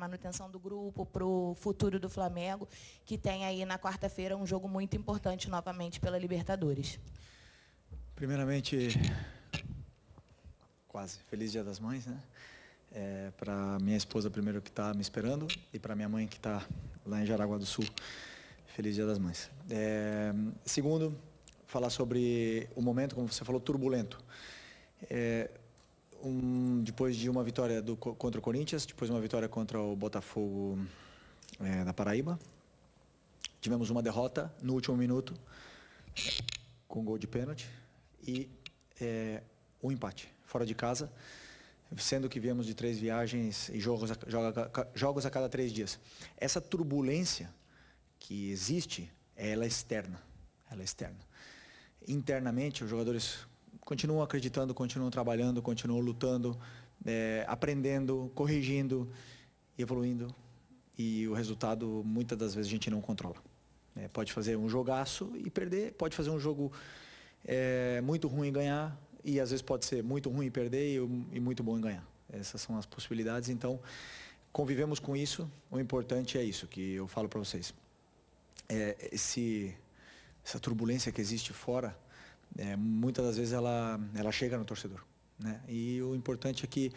manutenção do grupo, para o futuro do Flamengo, que tem aí na quarta-feira um jogo muito importante novamente pela Libertadores. Primeiramente, quase feliz Dia das Mães, né? Para minha esposa primeiro que está me esperando e para minha mãe que está lá em Jaraguá do Sul. Feliz Dia das Mães. Segundo, falar sobre o momento, como você falou, turbulento. Depois de uma vitória contra o Corinthians, depois de uma vitória contra o Botafogo da Paraíba, tivemos uma derrota no último minuto, com gol de pênalti, e um empate, fora de casa, sendo que viemos de 3 viagens e jogos a cada 3 dias. Essa turbulência que existe, ela é externa. Ela é externa. Internamente, os jogadores continuam acreditando, continuam trabalhando, continuam lutando, aprendendo, corrigindo, evoluindo. E o resultado, muitas das vezes, a gente não controla. Pode fazer um jogaço e perder, pode fazer um jogo muito ruim e ganhar, e às vezes pode ser muito ruim e perder e muito bom em ganhar. Essas são as possibilidades, então convivemos com isso. O importante é isso que eu falo para vocês. Essa turbulência que existe fora, muitas das vezes ela chega no torcedor, né? E o importante é que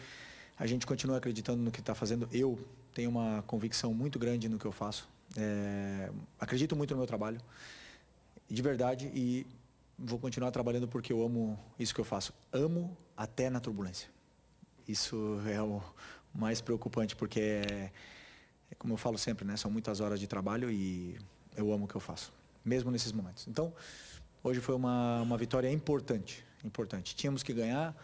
a gente continue acreditando no que está fazendo. Eu tenho uma convicção muito grande no que eu faço. Acredito muito no meu trabalho, de verdade, e vou continuar trabalhando porque eu amo isso que eu faço. Amo até na turbulência. Isso é o mais preocupante, porque como eu falo sempre, né? São muitas horas de trabalho e eu amo o que eu faço, mesmo nesses momentos. Então, hoje foi uma vitória importante. Tínhamos que ganhar,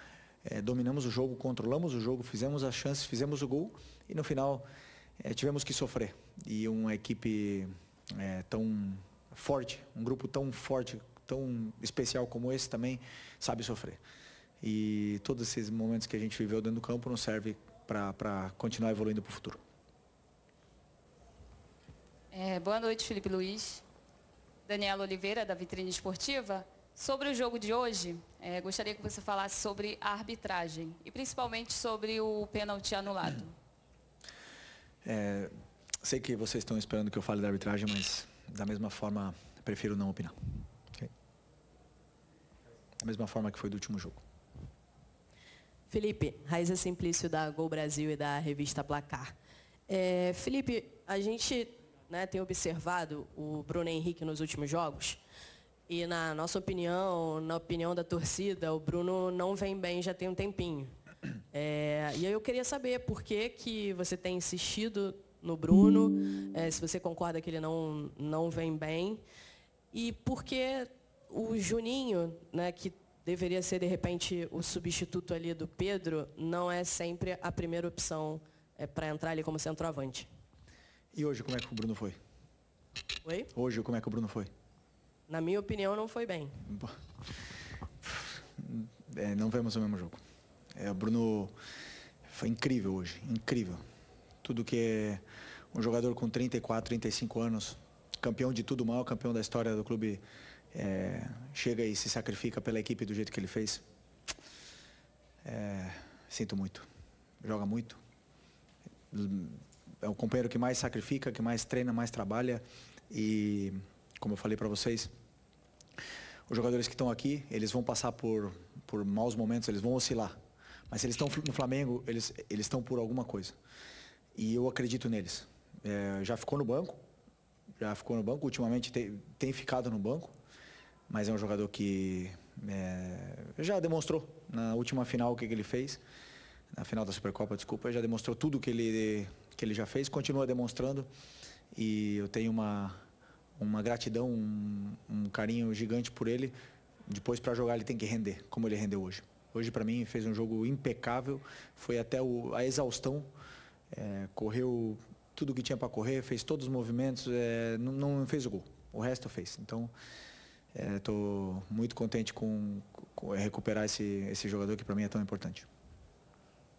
dominamos o jogo, controlamos o jogo, fizemos as chances, fizemos o gol e no final tivemos que sofrer. E uma equipe tão forte, um grupo tão forte, tão especial como esse também sabe sofrer. E todos esses momentos que a gente viveu dentro do campo nos serve para continuar evoluindo para o futuro. Boa noite, Felipe Luiz. Daniela Oliveira, da Vitrine Esportiva. Sobre o jogo de hoje, gostaria que você falasse sobre a arbitragem e principalmente sobre o pênalti anulado. Sei que vocês estão esperando que eu fale da arbitragem, mas da mesma forma, prefiro não opinar. Okay? Da mesma forma que foi do último jogo. Felipe, Raíza Simplício, da Gol Brasil e da revista Placar. Felipe, a gente tem observado o Bruno Henrique nos últimos jogos e, na nossa opinião, na opinião da torcida, o Bruno não vem bem já tem um tempinho. E aí eu queria saber por que você tem insistido no Bruno, se você concorda que ele não vem bem, e por que o Juninho, né, que deveria ser, de repente, o substituto ali do Pedro, não é sempre a primeira opção para entrar ali como centroavante. E hoje, como é que o Bruno foi? Oi? Hoje, como é que o Bruno foi? Na minha opinião, não foi bem. Não vemos o mesmo jogo. O Bruno foi incrível hoje, incrível. Tudo que é um jogador com 34, 35 anos, campeão de tudo, maior campeão da história do clube, chega e se sacrifica pela equipe do jeito que ele fez. Sinto muito. Joga muito. É o companheiro que mais sacrifica, que mais treina, mais trabalha. E, como eu falei para vocês, os jogadores que estão aqui, eles vão passar por maus momentos, eles vão oscilar. Mas se eles estão no Flamengo, eles estão por alguma coisa. E eu acredito neles. Já ficou no banco. Ultimamente tem ficado no banco. Mas é um jogador que já demonstrou na última final o que ele fez. Na final da Supercopa, desculpa, já demonstrou tudo que ele já fez, continua demonstrando. E eu tenho uma gratidão, um carinho gigante por ele. Depois, para jogar, ele tem que render, como ele rendeu hoje. Hoje, para mim, fez um jogo impecável, foi até a exaustão, correu tudo que tinha para correr, fez todos os movimentos, não fez o gol, o resto fez. Então, estou muito contente com recuperar esse jogador que para mim é tão importante.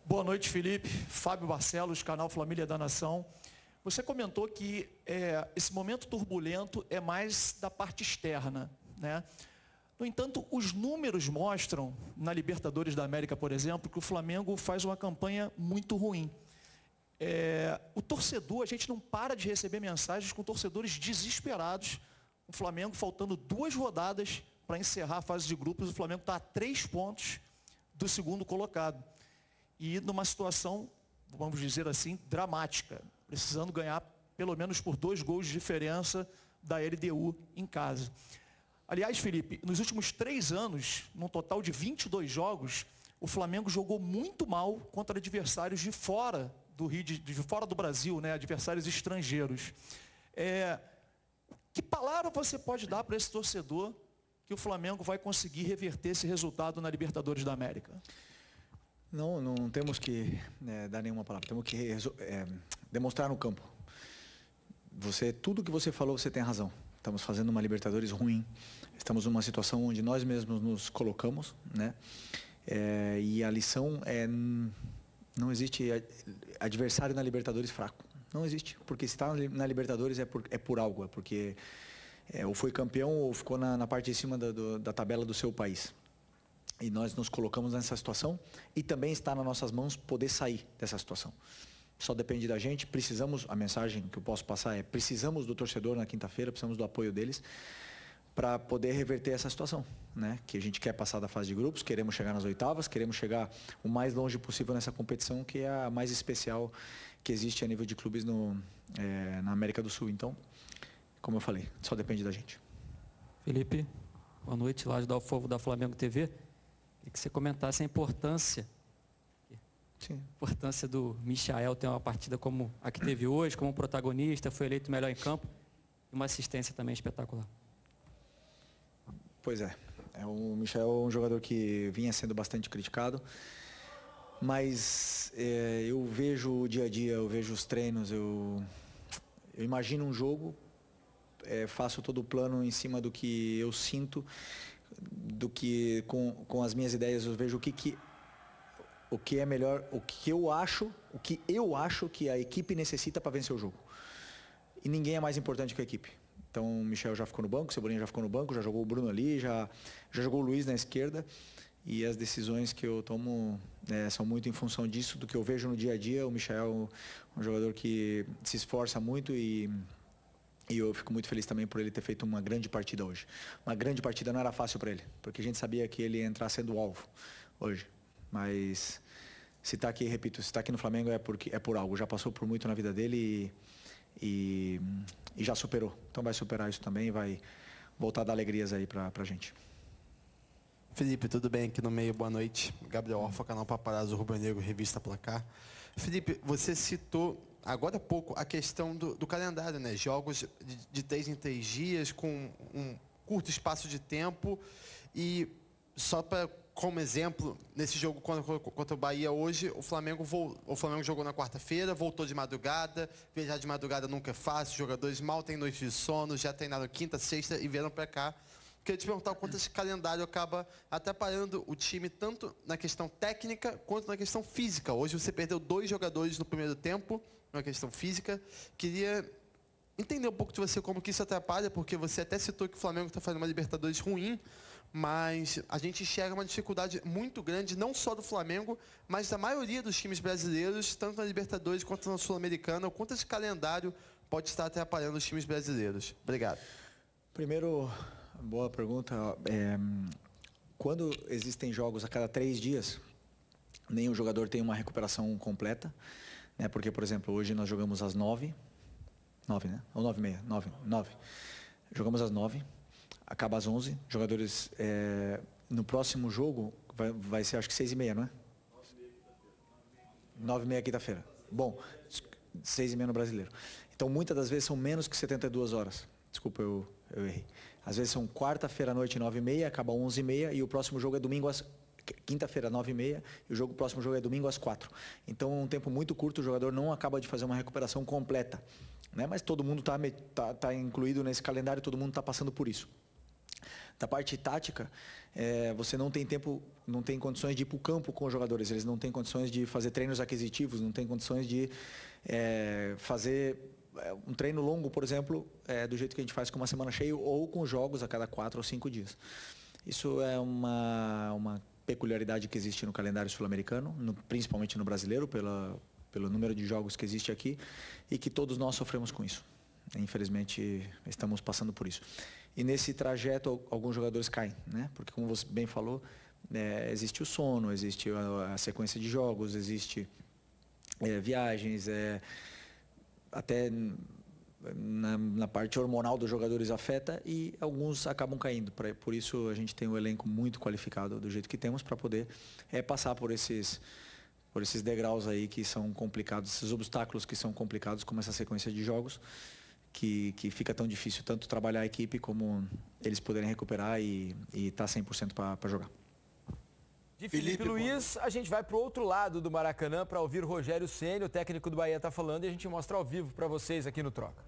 Boa noite, Felipe. Fábio Barcelos, canal Família da Nação. Você comentou que esse momento turbulento é mais da parte externa, né? No entanto, os números mostram, na Libertadores da América, por exemplo, que o Flamengo faz uma campanha muito ruim. O torcedor, a gente não para de receber mensagens com torcedores desesperados. O Flamengo faltando 2 rodadas para encerrar a fase de grupos, o Flamengo está a 3 pontos do segundo colocado. E numa situação, vamos dizer assim, dramática, precisando ganhar pelo menos por 2 gols de diferença da LDU em casa. Aliás, Felipe, nos últimos 3 anos, num total de 22 jogos, o Flamengo jogou muito mal contra adversários de fora do Rio, de fora do Brasil, né? Adversários estrangeiros. Que palavra você pode dar para esse torcedor que o Flamengo vai conseguir reverter esse resultado na Libertadores da América? Não temos que dar nenhuma palavra, temos que demonstrar no campo. Tudo que você falou, você tem razão. Estamos fazendo uma Libertadores ruim, estamos numa situação onde nós mesmos nos colocamos, né? E a lição não existe adversário na Libertadores fraco. Não existe, porque se está na Libertadores é por algo, é porque ou foi campeão ou ficou na parte de cima da tabela do seu país. E nós nos colocamos nessa situação e também está nas nossas mãos poder sair dessa situação. Só depende da gente, a mensagem que eu posso passar é: precisamos do torcedor na quinta-feira, precisamos do apoio deles para poder reverter essa situação, né? Que a gente quer passar da fase de grupos, queremos chegar nas oitavas, queremos chegar o mais longe possível nessa competição, que é a mais especial que existe a nível de clubes na América do Sul. Então, como eu falei, só depende da gente. Felipe, boa noite, lá do Alfogo da Flamengo TV. Queria que você comentasse a importância do Michael ter uma partida como a que teve hoje, como protagonista, foi eleito melhor em campo, e uma assistência também espetacular. Pois é. O Michael é um jogador que vinha sendo bastante criticado, mas eu vejo o dia a dia, eu vejo os treinos, eu imagino um jogo, faço todo o plano em cima do que eu sinto, do que com as minhas ideias eu vejo o que é melhor, o que eu acho que a equipe necessita para vencer o jogo. E ninguém é mais importante que a equipe. Então o Michel já ficou no banco, o Cebolinha já ficou no banco, já jogou o Bruno ali, já jogou o Luiz na esquerda. E as decisões que eu tomo são muito em função disso, do que eu vejo no dia a dia. O Michel é um jogador que se esforça muito e eu fico muito feliz também por ele ter feito uma grande partida hoje. Uma grande partida não era fácil para ele, porque a gente sabia que ele ia entrar sendo alvo hoje. Mas se está aqui, repito, se está aqui no Flamengo é por algo. Já passou por muito na vida dele e já superou. Então vai superar isso também e vai voltar a dar alegrias aí para a gente. Felipe, tudo bem? Aqui no meio, boa noite. Gabriel Orfa, canal Paparazzo Rubro Negro, Revista Placar. Felipe, você citou agora há pouco a questão do calendário, né? Jogos de 3 em 3 dias, com um curto espaço de tempo. E só como exemplo, nesse jogo contra o Bahia hoje, o Flamengo jogou na quarta-feira, voltou de madrugada. Viajar de madrugada nunca é fácil, os jogadores mal têm noite de sono, já treinaram quinta, sexta e vieram para cá. Queria te perguntar o quanto esse calendário acaba atrapalhando o time, tanto na questão técnica quanto na questão física. Hoje você perdeu 2 jogadores no primeiro tempo, na questão física. Queria entender um pouco de você como que isso atrapalha, porque você até citou que o Flamengo está fazendo uma Libertadores ruim, mas a gente enxerga uma dificuldade muito grande, não só do Flamengo, mas da maioria dos times brasileiros, tanto na Libertadores quanto na Sul-Americana. O quanto esse calendário pode estar atrapalhando os times brasileiros? Obrigado. Primeiro, boa pergunta. Quando existem jogos a cada 3 dias, nenhum jogador tem uma recuperação completa, né? Porque, por exemplo, hoje nós jogamos às 9, né? Ou 9h30, 9. Jogamos às 9, acaba às 11. Jogadores, no próximo jogo, vai ser acho que 6h30, não é? 9h30 quinta-feira. Bom, 6h30 no Brasileiro. Então, muitas das vezes são menos que 72 horas. Desculpa, eu errei. Às vezes são quarta-feira à noite, 9h30, acaba 11h30 e o próximo jogo é domingo quinta-feira, 9h30, e o próximo jogo é domingo às 4h. Então, é um tempo muito curto, o jogador não acaba de fazer uma recuperação completa, né? Mas todo mundo tá incluído nesse calendário, todo mundo está passando por isso. Da parte tática, você não tem tempo, não tem condições de ir para o campo com os jogadores, eles não têm condições de fazer treinos aquisitivos, não têm condições de fazer um treino longo, por exemplo, do jeito que a gente faz com uma semana cheia ou com jogos a cada 4 ou 5 dias. Isso é uma peculiaridade que existe no calendário sul-americano, principalmente no brasileiro, pelo número de jogos que existe aqui e que todos nós sofremos com isso. Infelizmente, estamos passando por isso. E nesse trajeto, alguns jogadores caem, né? Porque, como você bem falou, existe o sono, existe a sequência de jogos, existe viagens, até na parte hormonal dos jogadores afeta e alguns acabam caindo. Por isso, a gente tem um elenco muito qualificado do jeito que temos para poder passar por esses degraus aí que são complicados, esses obstáculos que são complicados, como essa sequência de jogos, que fica tão difícil tanto trabalhar a equipe como eles poderem recuperar e estar 100% para jogar. De Felipe Luiz, a gente vai para o outro lado do Maracanã para ouvir o Rogério Ceni, o técnico do Bahia está falando, e a gente mostra ao vivo para vocês aqui no Troca.